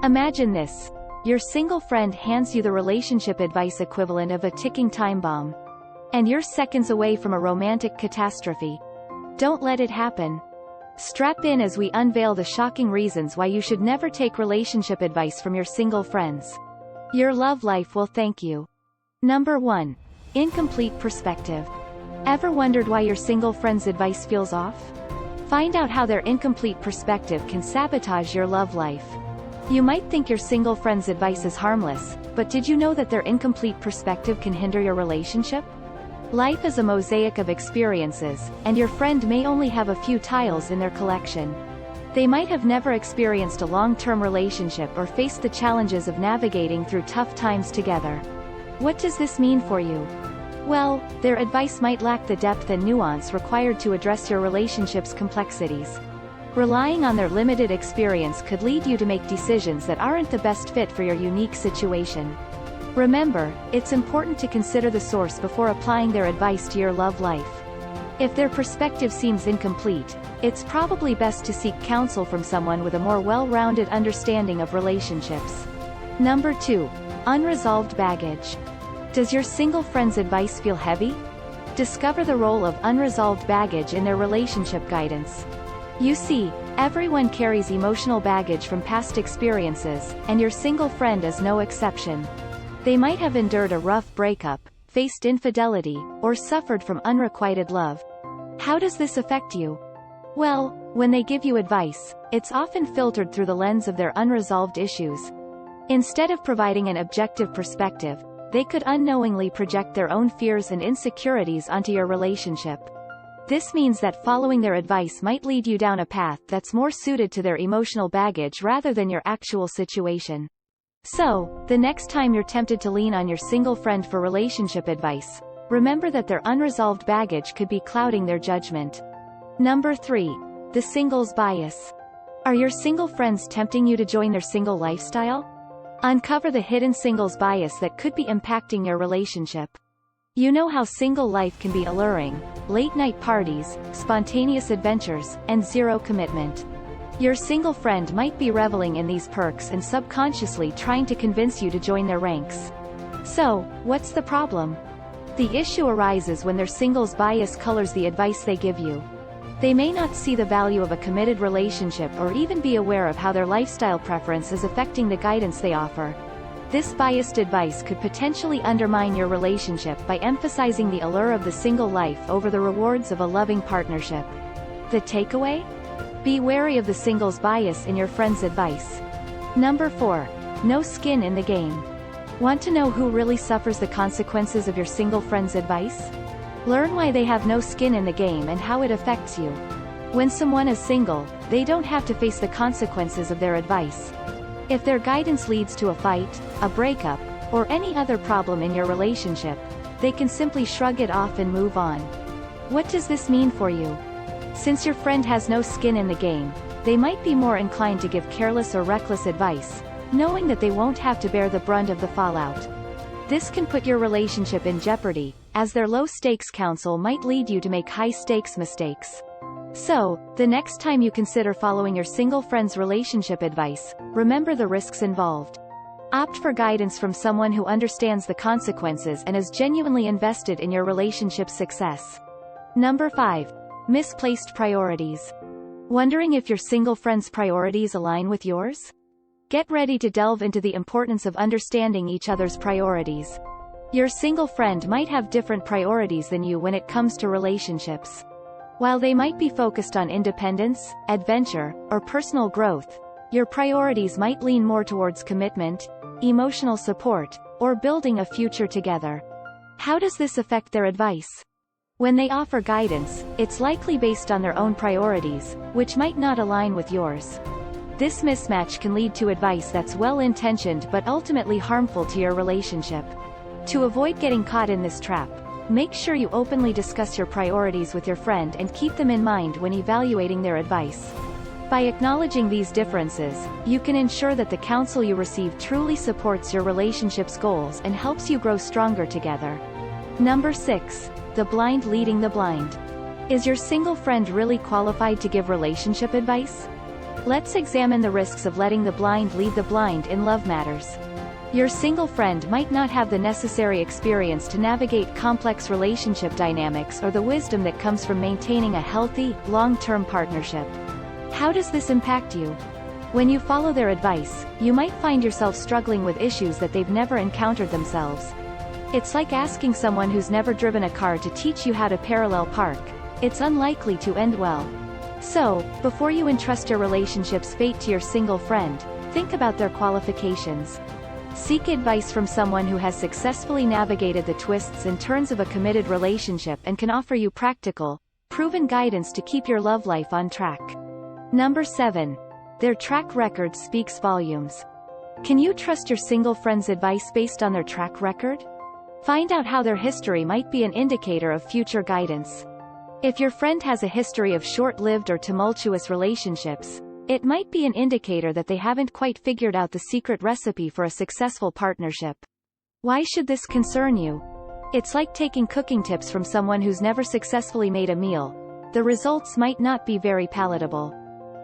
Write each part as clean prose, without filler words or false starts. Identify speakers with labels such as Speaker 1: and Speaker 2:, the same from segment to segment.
Speaker 1: Imagine this. Your single friend hands you the relationship advice equivalent of a ticking time bomb. And you're seconds away from a romantic catastrophe. Don't let it happen. Strap in as we unveil the shocking reasons why you should never take relationship advice from your single friends. Your love life will thank you. Number 1. Incomplete perspective. Ever wondered why your single friend's advice feels off? Find out how their incomplete perspective can sabotage your love life. You might think your single friend's advice is harmless, but did you know that their incomplete perspective can hinder your relationship? Life is a mosaic of experiences, and your friend may only have a few tiles in their collection. They might have never experienced a long-term relationship or faced the challenges of navigating through tough times together. What does this mean for you? Well, their advice might lack the depth and nuance required to address your relationship's complexities. Relying on their limited experience could lead you to make decisions that aren't the best fit for your unique situation. Remember, it's important to consider the source before applying their advice to your love life. If their perspective seems incomplete, it's probably best to seek counsel from someone with a more well-rounded understanding of relationships. Number 2. Unresolved baggage. Does your single friend's advice feel heavy? Discover the role of unresolved baggage in their relationship guidance. You see, everyone carries emotional baggage from past experiences, and your single friend is no exception. They might have endured a rough breakup, faced infidelity, or suffered from unrequited love. How does this affect you? Well, when they give you advice, it's often filtered through the lens of their unresolved issues. Instead of providing an objective perspective, they could unknowingly project their own fears and insecurities onto your relationship. This means that following their advice might lead you down a path that's more suited to their emotional baggage rather than your actual situation. So, the next time you're tempted to lean on your single friend for relationship advice, remember that their unresolved baggage could be clouding their judgment. Number 3. The singles bias. Are your single friends tempting you to join their single lifestyle? Uncover the hidden singles bias that could be impacting your relationship. You know how single life can be alluring: late-night parties, spontaneous adventures, and zero commitment. Your single friend might be reveling in these perks and subconsciously trying to convince you to join their ranks. So, what's the problem? The issue arises when their singles bias colors the advice they give you. They may not see the value of a committed relationship or even be aware of how their lifestyle preference is affecting the guidance they offer. This biased advice could potentially undermine your relationship by emphasizing the allure of the single life over the rewards of a loving partnership. The takeaway? Be wary of the singles bias in your friend's advice. Number 4. No skin in the game. Want to know who really suffers the consequences of your single friend's advice? Learn why they have no skin in the game and how it affects you. When someone is single, they don't have to face the consequences of their advice. If their guidance leads to a fight, a breakup, or any other problem in your relationship, they can simply shrug it off and move on. What does this mean for you? Since your friend has no skin in the game, they might be more inclined to give careless or reckless advice, knowing that they won't have to bear the brunt of the fallout. This can put your relationship in jeopardy, as their low-stakes counsel might lead you to make high-stakes mistakes. So, the next time you consider following your single friend's relationship advice, remember the risks involved. Opt for guidance from someone who understands the consequences and is genuinely invested in your relationship's success. Number 5. Misplaced priorities. Wondering if your single friend's priorities align with yours? Get ready to delve into the importance of understanding each other's priorities. Your single friend might have different priorities than you when it comes to relationships. While they might be focused on independence, adventure, or personal growth, your priorities might lean more towards commitment, emotional support, or building a future together. How does this affect their advice? When they offer guidance, it's likely based on their own priorities, which might not align with yours. This mismatch can lead to advice that's well-intentioned but ultimately harmful to your relationship. To avoid getting caught in this trap, make sure you openly discuss your priorities with your friend and keep them in mind when evaluating their advice. By acknowledging these differences, you can ensure that the counsel you receive truly supports your relationship's goals and helps you grow stronger together. Number 6. The blind leading the blind. Is your single friend really qualified to give relationship advice? Let's examine the risks of letting the blind lead the blind in love matters. Your single friend might not have the necessary experience to navigate complex relationship dynamics or the wisdom that comes from maintaining a healthy, long-term partnership. How does this impact you? When you follow their advice, you might find yourself struggling with issues that they've never encountered themselves. It's like asking someone who's never driven a car to teach you how to parallel park. It's unlikely to end well. So, before you entrust your relationship's fate to your single friend, think about their qualifications. Seek advice from someone who has successfully navigated the twists and turns of a committed relationship and can offer you practical, proven guidance to keep your love life on track. Number 7. Their track record speaks volumes. Can you trust your single friend's advice based on their track record? Find out how their history might be an indicator of future guidance. If your friend has a history of short-lived or tumultuous relationships, it might be an indicator that they haven't quite figured out the secret recipe for a successful partnership. Why should this concern you? It's like taking cooking tips from someone who's never successfully made a meal. The results might not be very palatable.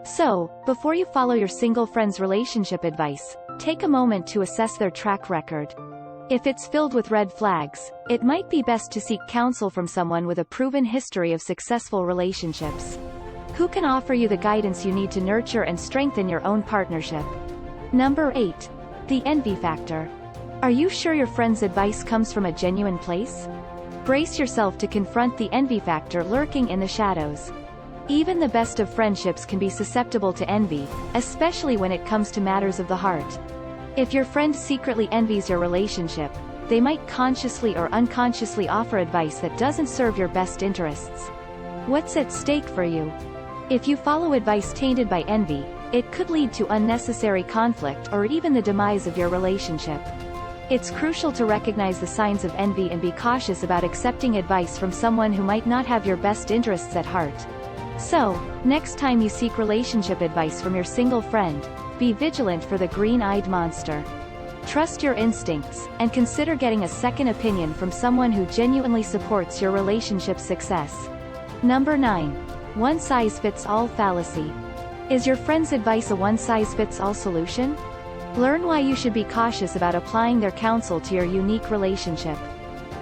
Speaker 1: So, before you follow your single friend's relationship advice, take a moment to assess their track record. If it's filled with red flags, it might be best to seek counsel from someone with a proven history of successful relationships, who can offer you the guidance you need to nurture and strengthen your own partnership. Number 8. The envy factor. Are you sure your friend's advice comes from a genuine place? Brace yourself to confront the envy factor lurking in the shadows. Even the best of friendships can be susceptible to envy, especially when it comes to matters of the heart. If your friend secretly envies your relationship, they might consciously or unconsciously offer advice that doesn't serve your best interests. What's at stake for you? If you follow advice tainted by envy, it could lead to unnecessary conflict or even the demise of your relationship. It's crucial to recognize the signs of envy and be cautious about accepting advice from someone who might not have your best interests at heart. So, next time you seek relationship advice from your single friend, be vigilant for the green-eyed monster. Trust your instincts, and consider getting a second opinion from someone who genuinely supports your relationship's success. Number 9. One-size-fits-all fallacy. Is your friend's advice a one-size-fits-all solution? Learn why you should be cautious about applying their counsel to your unique relationship.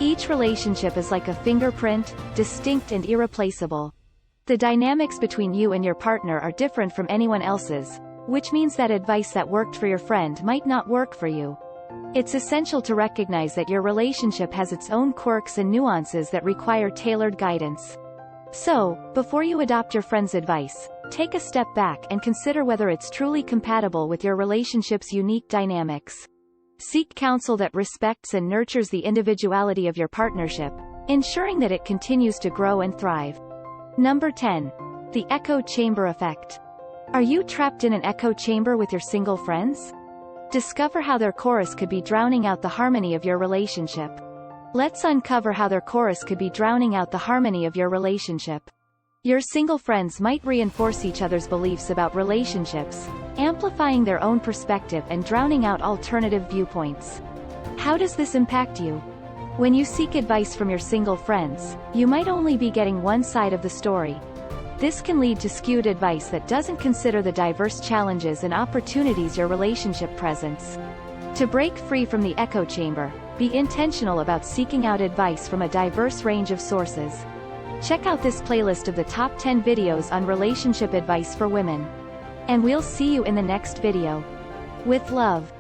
Speaker 1: Each relationship is like a fingerprint, distinct and irreplaceable. The dynamics between you and your partner are different from anyone else's, which means that advice that worked for your friend might not work for you. It's essential to recognize that your relationship has its own quirks and nuances that require tailored guidance. So, before you adopt your friend's advice, take a step back and consider whether it's truly compatible with your relationship's unique dynamics. Seek counsel that respects and nurtures the individuality of your partnership, ensuring that it continues to grow and thrive. Number 10. The echo chamber effect. Are you trapped in an echo chamber with your single friends? Discover how their chorus could be drowning out the harmony of your relationship. Let's uncover how their chorus could be drowning out the harmony of your relationship. Your single friends might reinforce each other's beliefs about relationships, amplifying their own perspective and drowning out alternative viewpoints. How does this impact you? When you seek advice from your single friends, you might only be getting one side of the story. This can lead to skewed advice that doesn't consider the diverse challenges and opportunities your relationship presents. To break free from the echo chamber, be intentional about seeking out advice from a diverse range of sources. Check out this playlist of the top 10 videos on relationship advice for women. And we'll see you in the next video. With love.